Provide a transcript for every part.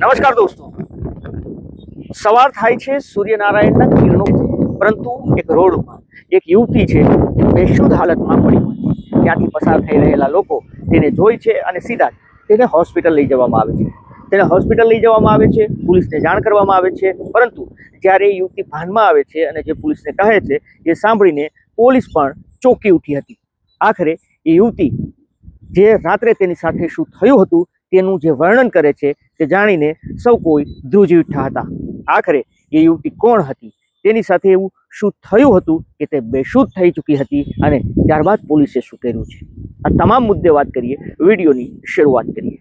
નમસ્કાર દોસ્તો, સવાર થાય છે સૂર્યનારાયણના કિરણો, પરંતુ એક રોડમાં એક યુવતી છે જે બેશુદ્ધ હાલતમાં પડી હોય છે. ત્યાંથી પસાર થઈ રહેલા લોકો તેને જોઈ છે અને સીધા તેને હોસ્પિટલ લઈ જવામાં આવે છે. તેને હોસ્પિટલ લઈ જવામાં આવે છે, પોલીસને જાણ કરવામાં આવે છે, પરંતુ જ્યારે એ યુવતી ભાનમાં આવે છે અને જે પોલીસને કહે છે એ સાંભળીને પોલીસ પણ ચોંકી ઉઠી હતી. આખરે એ યુવતી જે રાત્રે તેની સાથે શું થયું હતું તેનું જે વર્ણન કરે છે તે જાણીને સૌ કોઈ ધ્રુજી ઉઠ્યા હતા. આખરે એ યુવતી કોણ હતી, તેની સાથે એવું શું થયું હતું કે તે બેશુદ્ધ થઈ ચૂકી હતી અને ત્યારબાદ પોલીસે શું કર્યું છે, આ તમામ મુદ્દે વાત કરીએ. વિડીયોની શરૂઆત કરીએ.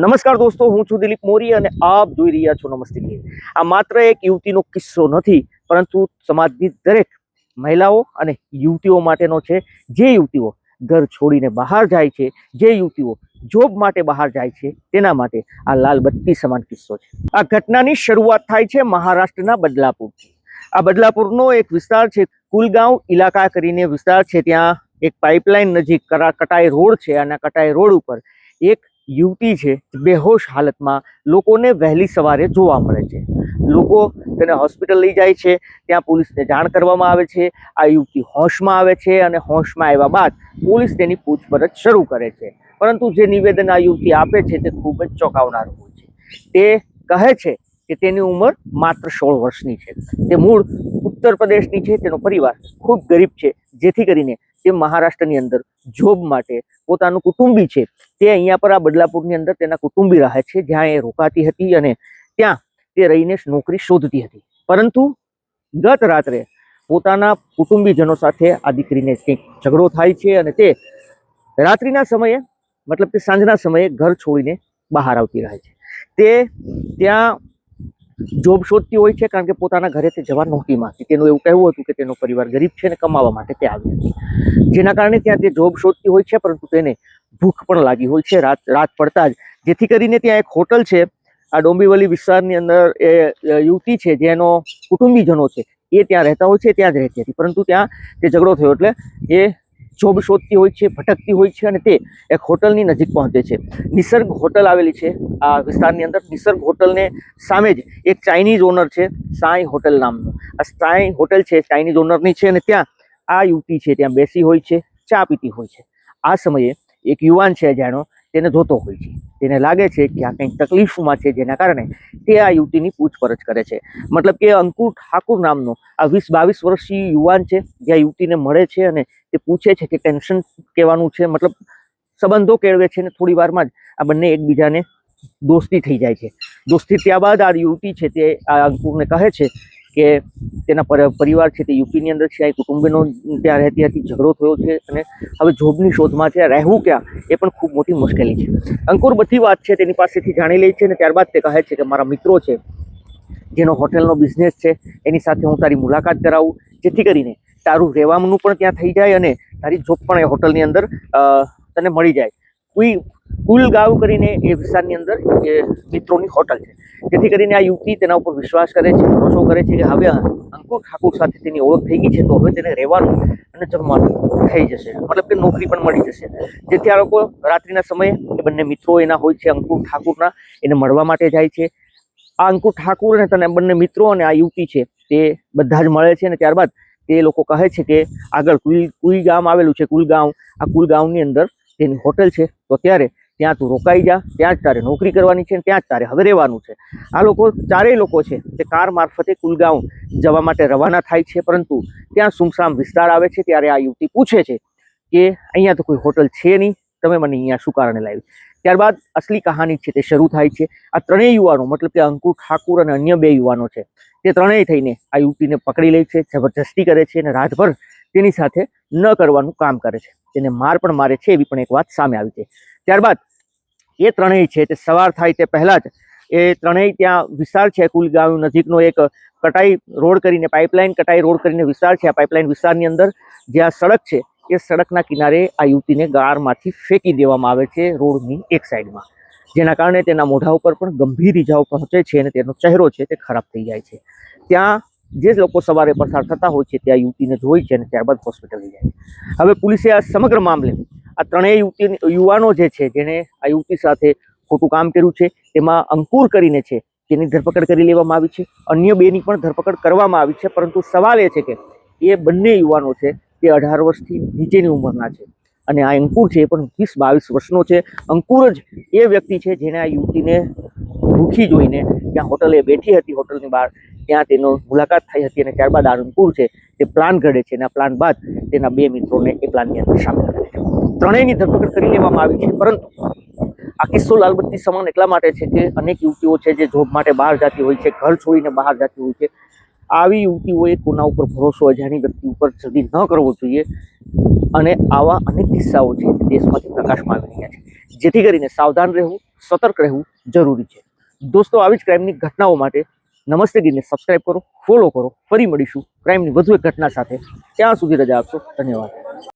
નમસ્કાર દોસ્તો, હું છું દિલીપ મોરી અને આપ જોઈ રહ્યા છો નમસ્તે કે. આ માત્ર એક યુવતીનો કિસ્સો નથી, પરંતુ સમાજની દરેક મહિલાઓ અને યુવતીઓ માટેનો છે. જે યુવતીઓ ઘર છોડીને બહાર જાય છે, જે યુવતીઓ જોબ માટે બહાર જાય છે, તેના માટે આ લાલ બત્તી સમાન કિસ્સો છે. આ ઘટનાની શરૂઆત થાય છે મહારાષ્ટ્રના બદલાપુરથી. આ બદલાપુરનો એક વિસ્તાર છે, કુલગાંવ ઇલાકા કરીને વિસ્તાર છે. ત્યાં એક પાઇપલાઇન નજીક કટાઈ રોડ છે અને કટાઈ રોડ ઉપર એક યુવતી છે બેહોશ હાલતમાં લોકોને વહેલી સવારે જોવા મળે છે. લોકો તેને હોસ્પિટલ લઈ જાય છે, ત્યાં પોલીસને જાણ કરવામાં આવે છે. આ યુવતી હોશમાં આવે છે અને હોશમાં આવ્યા બાદ પોલીસ તેની પૂછપરછ શરૂ કરે છે. પરંતુ જે નિવેદન આ યુવતી આપે છે તે ખૂબ જ ચોંકાવનારું હોય છે. તે કહે છે કે તેની ઉંમર માત્ર 16 વર્ષની છે. તે મૂળ ઉત્તર પ્રદેશની છે. તેનો પરિવાર ખૂબ ગરીબ છે, જેથી કરીને તે મહારાષ્ટ્રની અંદર જોબ માટે પોતાનું કુટુંબી છે તે અહીંયા પર આ બદલાપુરની અંદર તેના કુટુંબી રહે છે, જ્યાં એ રોકાતી હતી અને ત્યાં તે રહીને નોકરી શોધતી હતી. પરંતુ ગત રાત્રે પોતાના કુટુંબીજનો સાથે આ દીકરીને કંઈક ઝઘડો થાય છે અને તે રાત્રિના સમયે મતલબ કે સાંજના સમયે ઘર છોડીને બહાર આવતી રહે છે. તે ત્યાં જોબ શોધતી હોય છે, કારણ કે પોતાના ઘરે તે જવા નહોતી માંગતી. તેનું એવું કહેવું હતું કે તેનો પરિવાર ગરીબ છે અને કમાવા માટે તે આવી હતી, જેના કારણે ત્યાં તે જોબ શોધતી હોય છે. પરંતુ તેને ભૂખ પણ લાગી હોય છે રાત પડતા જ, જેથી કરીને ત્યાં એક હોટલ છે આ ડોંબીવલી વિસ્તારની અંદર. એ યુવતી છે જેનો કુટુંબીજનો છે એ ત્યાં રહેતા હોય છે, ત્યાં જ રહેતી હતી. પરંતુ ત્યાં તે ઝઘડો થયો એટલે એ જોબ શોધતી હોય છે, ભટકતી હોય છે અને તે એક હોટલની નજીક પહોંચે છે. નિસર્ગ હોટલ આવેલી છે આ વિસ્તારની અંદર. નિસર્ગ હોટલને સામે જ એક ચાઇનીઝ ઓનર છે, સાંઈ હોટલ નામનું. આ સાંઈ હોટલ છે ચાઇનીઝ ઓનરની છે અને ત્યાં આ યુવતી છે ત્યાં બેસી હોય છે, ચા પીતી હોય છે. આ સમયે એક યુવાન છે જાણો તેને જોતો હોય છે. તેને લાગે છે કે આ કંઈક તકલીફમાં છે, જેના કારણે તે આ યુવતીની પૂછપરછ કરે છે. મતલબ કે અંકુર ઠાકુર નામનો આ 20-22 વર્ષીય યુવાન છે, જે આ યુવતીને મળે છે અને તે પૂછે છે કે ટેન્શન કહેવાનું છે, મતલબ સંબંધો કેળવે છે. અને થોડી વારમાં જ આ બંને એકબીજાને દોસ્તી થઈ જાય છે. દોસ્તી થયા બાદ આ યુવતી છે તે આ અંકુરને કહે છે કે તેના પરિવાર છે તે યુપીની અંદર છે, આ કુટુંબીનો ત્યાં રહેતી હતી, ઝઘડો થયો છે અને હવે જોબની શોધમાં છે. રહેવું ક્યાં એ પણ ખૂબ મોટી મુશ્કેલી છે. અંકુર બધી વાત છે તેની પાસેથી જાણી લે છે અને ત્યારબાદ તે કહે છે કે મારા મિત્રો છે જેનો હોટેલનો બિઝનેસ છે, એની સાથે હું તારી મુલાકાત કરાવું, જેથી કરીને તારું રહેવાનું પણ ત્યાં થઈ જાય અને તારી જોબ પણ એ હોટલની અંદર તને મળી જાય. કુલગાંવ કરીને એ વિસ્તારની અંદર એ મિત્રોની હોટલ છે, જેથી કરીને આ યુવતી તેના ઉપર વિશ્વાસ કરે છે, ભરોસો કરે છે કે હવે અંકુર ઠાકુર સાથે તેની ઓળખ થઈ ગઈ છે તો હવે તેને રહેવાનું અને જમવાનું થઈ જશે, મતલબ કે નોકરી પણ મળી જશે. જેથી આ લોકો રાત્રિના સમયે એ બંને મિત્રો એના હોય છે અંકુર ઠાકુરના, એને મળવા માટે જાય છે. આ અંકુર ઠાકુર અને તને બંને મિત્રો અને આ યુવતી છે તે બધા જ મળે છે અને ત્યારબાદ તે લોકો કહે છે કે આગળ કુલગામ આવેલું છે. આ કુલગામની અંદર તેની હોટલ છે, તો ત્યારે ત્યાં તું રોકાઈ જા, ત્યાં જ તારે નોકરી કરવાની છે, ત્યાં જ તારે હવે રહેવાનું છે. આ લોકો ચારેય લોકો છે તે કાર મારફતે કુલગાંવ જવા માટે રવાના થાય છે. પરંતુ ત્યાં સુમસામ વિસ્તાર આવે છે ત્યારે આ યુવતી પૂછે છે કે અહીંયા તો કોઈ હોટલ છે નહીં, તમે મને અહીંયા શું કારણે લાવી. ત્યારબાદ અસલી કહાની છે તે શરૂ થાય છે. આ ત્રણેય યુવાનો મતલબ કે અંકુર ઠાકુર અને અન્ય 2 યુવાનો છે તે ત્રણેય થઈને આ યુવતીને પકડી લે છે, જબરજસ્તી કરે છે અને રાતભર તેની સાથે ન કરવાનું કામ કરે છે. તેને માર પણ મારે છે, એવી પણ એક વાત સામે આવી છે. ત્યારબાદ એ ત્રણેય છે તે સવાર થાય તે પહેલાં જ એ ત્રણેય ત્યાં વિસ્તાર છે કુલગાંવ નજીકનો એક કટાઈ રોડ કરીને પાઇપલાઇન કટાઈ રોડ કરીને વિસ્તાર છે. આ પાઇપલાઇન વિસ્તારની અંદર જે આ સડક છે એ સડકના કિનારે આ યુવતીને ગારમાંથી ફેંકી દેવામાં આવે છે રોડની એક સાઈડમાં, જેના કારણે તેના મોઢા ઉપર પણ ગંભીર ઇજાઓ પહોંચે છે અને તેનો ચહેરો છે તે ખરાબ થઈ જાય છે. ત્યાં જે લોકો સવારે પસાર થતા હોય છે તે આ યુવતીને જોઈ છે અને ત્યારબાદ હોસ્પિટલ લઈ જાય. હવે પોલીસે આ સમગ્ર મામલે આ ત્રણેય યુવાનો જે છે જેને આ યુવતી સાથે ખોટું કામ કર્યું છે. તેમાં અંકુર કરીને છે તેની ધરપકડ કરી લેવામાં આવી છે. અન્ય બેની પણ ધરપકડ કરવામાં આવી છે. પરંતુ સવાલ એ છે કે એ બંને યુવાનો છે તે 18 વર્ષથી નીચેની ઉંમરના છે અને આ અંકુર છે એ પણ 20-22 વર્ષનો છે. અંકુર જ એ વ્યક્તિ છે જેને આ યુવતીને ભૂખી જોઈને ત્યાં હોટલે બેઠી હતી, હોટલની બહાર ત્યાં તેનો મુલાકાત થઈ હતી અને ત્યારબાદ આ અંકુર છે તે પ્લાન ઘડે છે અને આ પ્લાન બાદ તેના બે મિત્રોને એ પ્લાનની અંદર સામેલ કરે છે. ત્રણેયની ધરપકડ કરી લેવામાં આવી છે. પરંતુ આ કિસ્સો લાલબત્તી સમાન એટલા માટે છે કે અનેક યુવતીઓ છે જે જોબ માટે બહાર જતી હોય છે, ઘર છોડીને બહાર જતી હોય છે. આવી યુવતીઓએ કોના ઉપર ભરોસો અજાણી વ્યક્તિ ઉપર જલ્દી ન કરવો જોઈએ અને આવા અનેક કિસ્સાઓ છે તે દેશમાંથી પ્રકાશમાં આવી રહ્યા છે. જેથી કરીને સાવધાન રહેવું, સતર્ક રહેવું જરૂરી છે. દોસ્તો, આવી જ ક્રાઇમની ઘટનાઓ માટે નમસ્તે ગીરને સબસ્ક્રાઇબ કરો, ફોલો કરો. ફરી મળીશું ક્રાઇમની વધુ એક ઘટના સાથે. ત્યાં સુધી રજા આપશો. ધન્યવાદ.